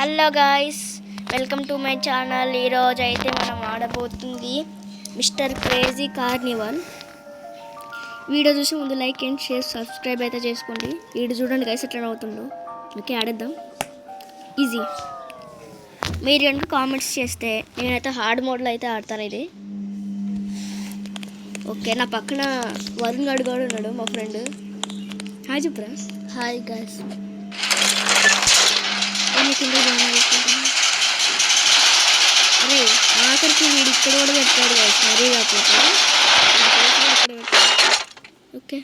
Hello guys, welcome to my channel. ఈరోజు అయితే మనం ఆడబోతుంది మిస్టర్ క్రేజీ కార్నివల్. వీడియో చూసి ముందు లైక్ అండ్ షేర్ సబ్స్క్రైబ్ అయితే చేసుకోండి. వీడియో చూడండి గైస్ ఎట్లా అవుతుందో. ఓకే, ఆడేద్దాం. ఈజీ. మీరు కనుక కామెంట్స్ చేస్తే నేనైతే హార్డ్ మోడ్లో అయితే ఆడతాను ఇది. ఓకే, నా పక్కన వరుణ్ గడు కూడా ఉన్నాడు, మా ఫ్రెండ్. హాయ్ చెప్పురా. Hi guys. అరే ఆఖరికి వీడు ఇక్కడ కూడా పెట్టాడు గాయ్స్, మరీ కాకపోతే. ఓకే,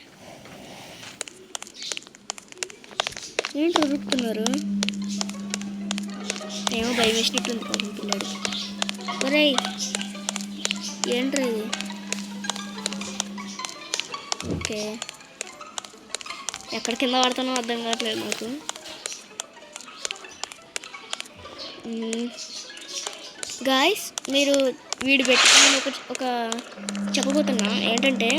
ఏంటి ఉరుకుతున్నారు? ఏమో భయం వేసినట్టుంది పాపం పిల్లాడు. ఒరే ఏంట్రా ఇది? ఓకే, ఎక్కడ కింద పడతానో అర్థం కావట్లేదు నాకు. గాయస్, మీరు వీడు పెట్టుకుని ఒక చెప్పబోతున్నా ఏంటంటే,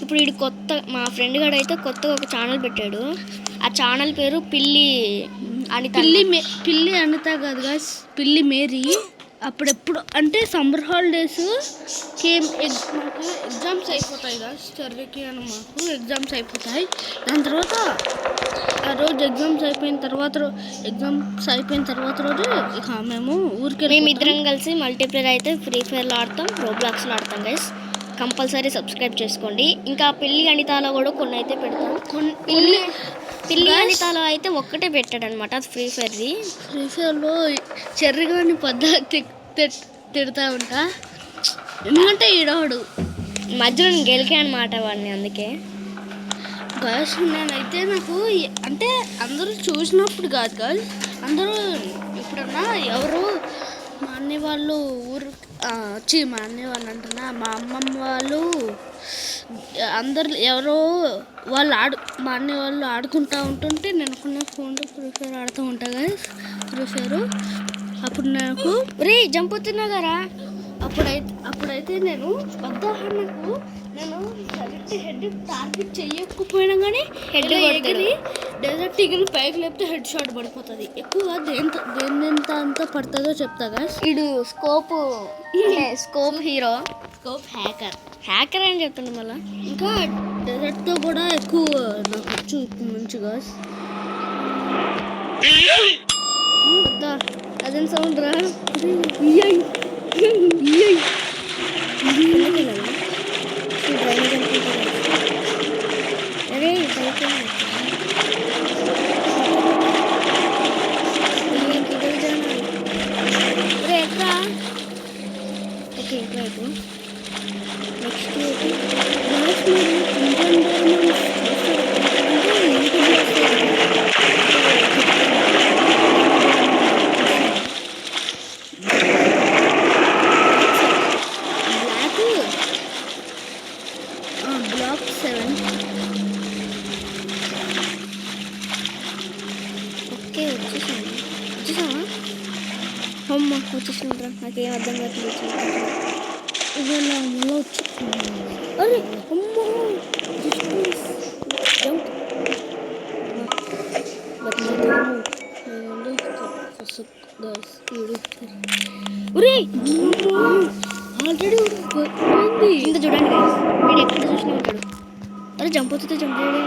ఇప్పుడు వీడు కొత్త మా ఫ్రెండ్ గారు అయితే కొత్తగా ఒక ఛానల్ పెట్టాడు. ఆ ఛానల్ పేరు పిల్లి అనిత. పిల్లి అనిత కాదు గాయస్, పిల్లి మేరీ. అప్పుడెప్పుడు అంటే సమ్మర్ హాలిడేస్ మాకు ఎగ్జామ్స్ అయిపోతాయి గాయస్. చర్యకి అని మాకు ఎగ్జామ్స్ అయిపోతాయి. దాని తర్వాత ఆ రోజు ఎగ్జామ్స్ అయిపోయిన తర్వాత రోజు ఇక మేము మేమిద్దరం కలిసి మల్టీప్లేయర్ అయితే ఫ్రీ ఫైర్లో ఆడతాం, రోబ్లాక్స్లో ఆడతాం గైస్. కంపల్సరీ సబ్స్క్రైబ్ చేసుకోండి. ఇంకా పిల్లి అనితాలో కూడా కొన్ని అయితే పెడతాం. పిల్లి అనితాలో అయితే ఒక్కటే పెట్టాడు అనమాట, అది ఫ్రీ ఫైర్లో చెర్రిగాని పద్ధతి తిడతా ఉంటా. ఎందుకంటే ఈడవాడు మధ్యలో నేను గెలికా అనమాట వాడిని. అందుకే గాయస్ నేనైతే నాకు అంటే అందరూ చూసినప్పుడు కాదు కాదు, అందరూ ఎప్పుడన్నా ఎవరు మా అన్నయ్య వాళ్ళు మా అన్నయ్య వాళ్ళు అంటున్నా, మా అమ్మమ్మ వాళ్ళు అందరు ఎవరో మా అన్నయ్య వాళ్ళు ఆడుకుంటూ ఉంటుంటే నేను కొన్ని ఫోన్లో ఫ్రీ ఫైర్ ఆడుతూ ఉంటా కదా, ఫ్రీ ఫైర్. అప్పుడు నాకు జంప్ అవుతున్నా కదా, అప్పుడైతే నేను ఉదాహరణకు నేను డైరెక్ట్ హెడ్ టార్గెట్ చెయ్యకపోయినా కానీ హెడ్ ఎగిరి డైరెక్ట్ ఎగిరి పైకి లేపితే హెడ్ షాట్ పడిపోతుంది. ఎక్కువగా దేనింత అంతా పడుతుందో చెప్తా గాయస్. ఇడు స్కోప్ హీరో, స్కోప్ హ్యాకర్ అని చెప్తుండే. మళ్ళీ ఇంకా డెజర్ట్తో కూడా ఎక్కువ నాకు వచ్చు ఇప్పుడు నుంచి గాయస్. అదేం సౌండ్ రా. అరే ఎట్లా? ఓకే, ఇంకా నెక్స్ట్ బ్లాక్ 7. ఓకే, వచ్చేసావా? అమ్మ వచ్చేసినరా, నాకేం అర్థం కావట్లేదు. అరే అమ్మో, ఆల్రెడీ ఇంత చూడండి guys, వీడు ఎక్కడ చూసినా ఉంటాడు. అరే జంప్ అవుతుంటే జంప్ చేయడం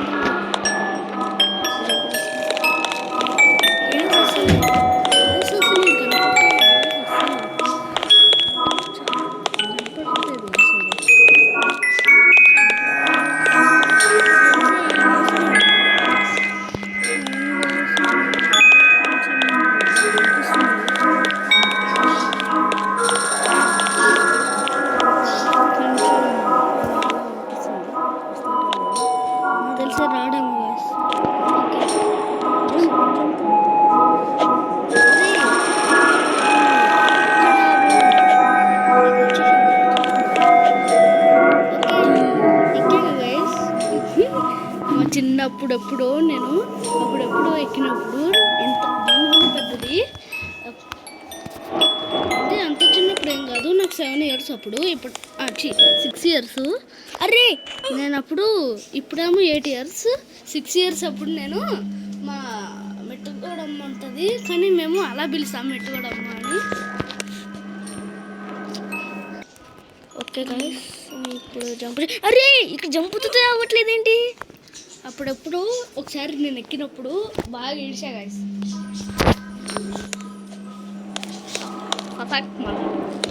తెలిసే రాడేమో గాయస్. చిన్నప్పుడెప్పుడో నేను ఎక్కినప్పుడు ఎంత దీనివల్ల పెద్దది అంటే అంత చిన్నప్పుడు ఏం కాదు, నాకు 7 years అప్పుడు. ఇప్పుడు 6 years. అరే నేను అప్పుడు ఇప్పుడేమో 8 years. 6 years అప్పుడు నేను మా మెట్టుకోవడం ఉంటుంది అది, కానీ మేము అలా పిలుస్తాం మెట్టుకోవడమ్మ అని. ఓకే గైస్, ఇప్పుడు జంప్. అరే ఇక్కడ జంపుతో అవ్వట్లేదేంటి? అప్పుడప్పుడు ఒకసారి నేను ఎక్కినప్పుడు బాగా ఏడ్చా గైస్.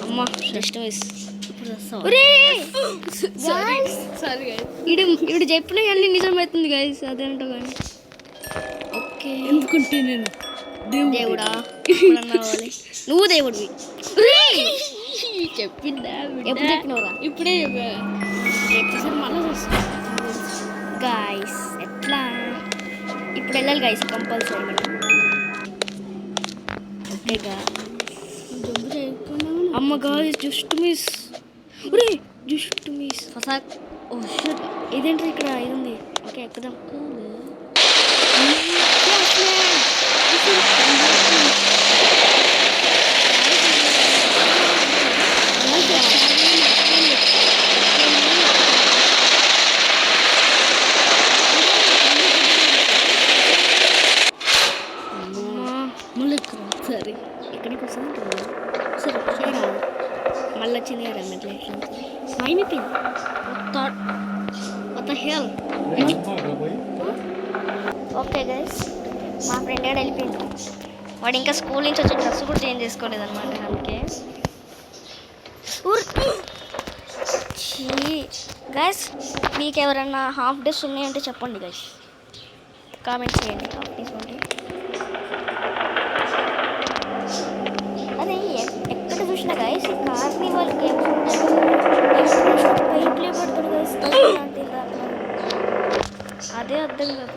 అమ్మ జస్ట్ మిస్. ఇప్పుడు వస్తావా? ఒరే సారీ గైస్. ఇప్పుడు చెప్పిన అన్ని నిజమవుతుంది గైస్, అదేంటో కానీ. ఓకే, ఎందుకంటే నేను దేవుడా ఎప్పుడన్నా అవ్వాలి. నువ్వు దేవుడివి. చెప్పిందా ఎప్పుడు చెప్పినవురా? ఇప్పుడే ఎపిసోడ్ మళ్ళీ వస్తాను గాయస్. ఎట్లా ఇప్పుడు వెళ్ళాలి గాయస్ కంపల్సరీ మనం. ఓకేగా జంపు చేయకుండా అమ్మ గాయస్ జస్ట్ మిస్. ఒరే జస్ట్ మిస్ ఫసాక్. ఓ షట్, ఇదేంటి ఇక్కడ ఇది ఉంది. ఓకే ఎక్కుదాం. మళ్ళీ ఎక్కువ సరే ఎక్కడికి వస్తుంది సరే సరే మళ్ళీ వచ్చింది కదా మెట్ల అయిపోయింది. What the hell? Okay guys, మా ఫ్రెండ్ ఏడ వెళ్ళిపోయింది. వాడు ఇంకా స్కూల్ నుంచి వచ్చి డ్రెస్ కూడా చేంజ్ చేసుకోలేదు అనమాట. అందుకే గైస్, మీకు ఎవరన్నా హాఫ్ డేస్ ఉన్నాయంటే చెప్పండి గైస్, కామెంట్ చేయండి. హాఫ్ డేస్ ఉంటే అదే ఎక్కడ చూసినా గైస్ కార్నివాల్ గేమ్స్ పైప్లే పడతాడు గైస్. అదే అర్థం కాదు.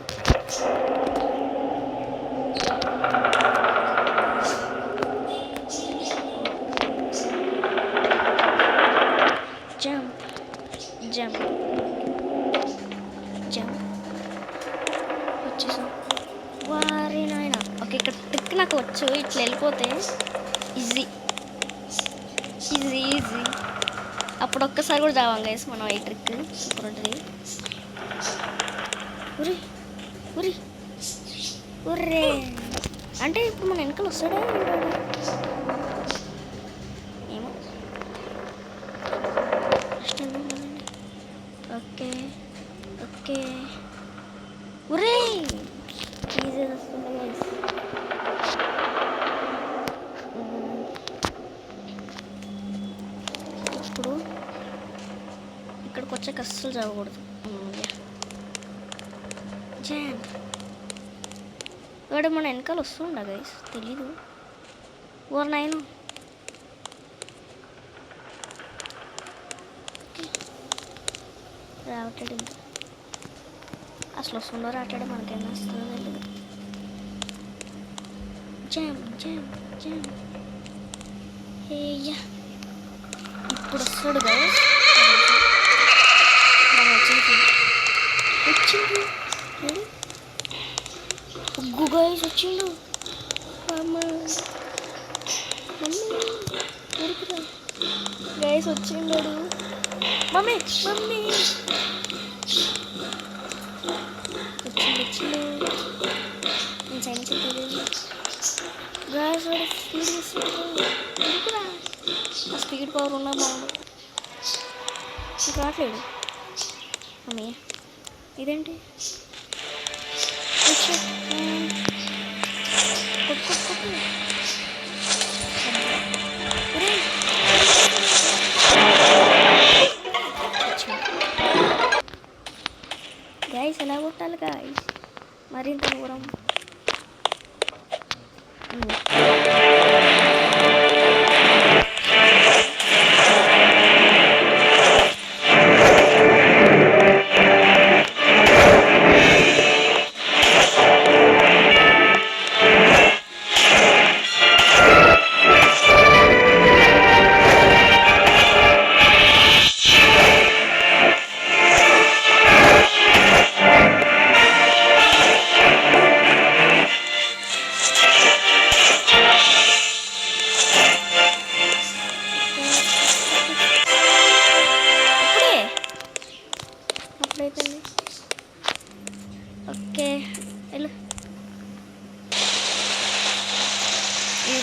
జంప్ జంప్ జంప్ వచ్చేసాం. వారి నాయన. ఓకే, ఇక్కడ ట్రిక్ నాకు వచ్చు. ఇట్లా వెళ్ళిపోతే ఈజీ ఈజీ ఈజీ. అప్పుడు ఒక్కసారి కూడా చావాం గైస్ మనం. ఈ ట్రిక్ సూపర్ ఉంటుంది. ఉరి ఉరి ఉర్రే అంటే ఇప్పుడు మన వెనకాల వస్తాడా ఏమో. ఓకే ఓకే ఉరే ఈజీ వస్తుంది గైస్. ఇప్పుడు ఇక్కడికి వచ్చాక అస్సలు చావకూడదు. జామ్ వాడు మన వెనకాల వస్తుండ గైస్, తెలీదు. ఓర్ నైన్ రావటాడు. ఇంకా అసలు వస్తుండో రావటాడు మనకేనా వస్తుందో తెలియదు. Jam jam jam. హేయ్యా ఇప్పుడు వస్తాడు గైస్. వచ్చింది ఉగ్గు గైస్, వచ్చిండు. గైస్ వచ్చిండాడు. మమ్మీ మమ్మీ వచ్చిండు. నేను సైన్స్ గైస్ స్పీడ్ పవర్ ఉన్నా బాగుండు. రావట్లేడు. మమ్మీ ఇదేంటి గైస్ ఎలా కొట్టాలి గాయస్ మరింత దూరం.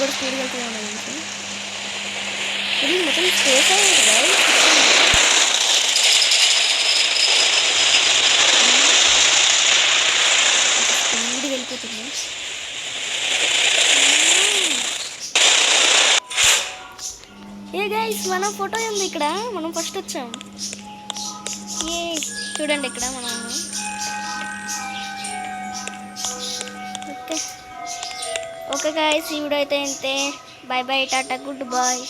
కూడా స్పీడ్గా వెళ్తూనే ఉండాలి. ఇది మొత్తం స్పేస్ అయ్యేది కదా. స్పీడ్ వెళ్ళిపోతుంది. ఏ గైస్ మన ఫోటో ఉంది ఇక్కడ, మనం ఫస్ట్ వచ్చాం. ఏ చూడండి ఇక్కడ మనం. ఓకే గైస్, ఈ వీడియో అయితే ఇంతే. Bye bye, tata, good bye.